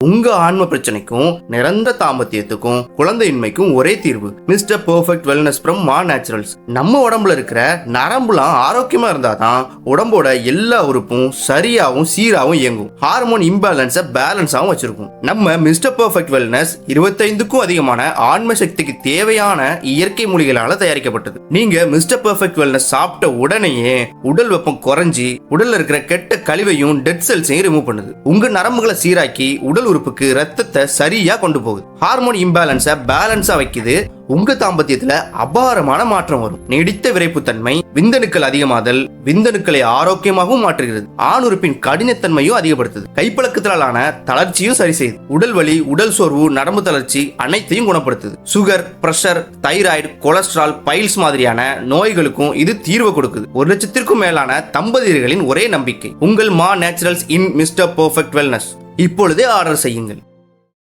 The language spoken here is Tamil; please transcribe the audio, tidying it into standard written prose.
உங்க ஆன்ம பிரச்சனைக்கும் நிரந்தர தாம்பத்தியத்துக்கும் குழந்தையின்மைக்கும் ஒரே தீர்வு மிஸ்டர் பெர்ஃபெக்ட் வெல்னஸ் ஃப்ரம் மா நேச்சுரல்ஸ். நம்ம உடம்புல இருக்கிற நரம்புலாம் ஆரோக்கியமா இருந்தாதான் உடம்போட எல்லா உறுப்பும் சரியாவும் சீராவும் இயங்கும். ஹார்மோன் இம்பேலன்ஸை பேலன்ஸாவும் வச்சிருக்கும். நம்ம மிஸ்டர் பெர்ஃபெக்ட் வெல்னஸ் 25க்கும் அதிகமான ஆன்ம சக்திக்கு தேவையான இயற்கை மூலிகளால தயாரிக்கப்பட்டது. நீங்க மிஸ்டர் பெர்ஃபெக்ட் வெல்னஸ் சாப்பிட்ட உடனேயே உடல் வெப்பம் குறைஞ்சி உடல்ல இருக்கிற கெட்ட கழிவையும் டெட் செல்ஸையும் ரிமூவ் பண்ணுது. உங்க நரம்புகளை சீராக்கி உடல் உறுப்புக்கு ரத்தத்தை சரியா கொண்டு போகுது. ஹார்மோன் இம்பேலன்ஸை பேலன்ஸா வைக்குது. உங்க தாம்பத்தியத்துல அபாரமான மாற்றம் வரும். நீடித்த விரைப்புத்தன்மை, விந்தணுக்கள் அதிகமாதல், விந்தணுக்களை ஆரோக்கியமாகவும் மாற்றுகிறது. ஆண் உறுப்பின் கடினத்தன்மையும் அதிகப்படுத்துது. கைப்பழக்கத்தாலான தளர்ச்சியும் சரி செய்யுது. உடல் வலி, உடல் சோர்வு, நரம்பு தளர்ச்சி அனைத்தையும் குணப்படுத்துது. Sugar, pressure, thyroid, cholesterol, piles மாதிரியான நோய்களுக்கும் இது தீர்வு கொடுக்குது. 1 லட்சத்திற்கும் மேலான தம்பதியர்களின் ஒரே நம்பிக்கை உங்கள் மா நேச்சுரல்ஸ் இன் மிஸ்டர் பெர்ஃபெக்ட் வெல்னஸ். இப்பொழுதே ஆர்டர் செய்யுங்கள்.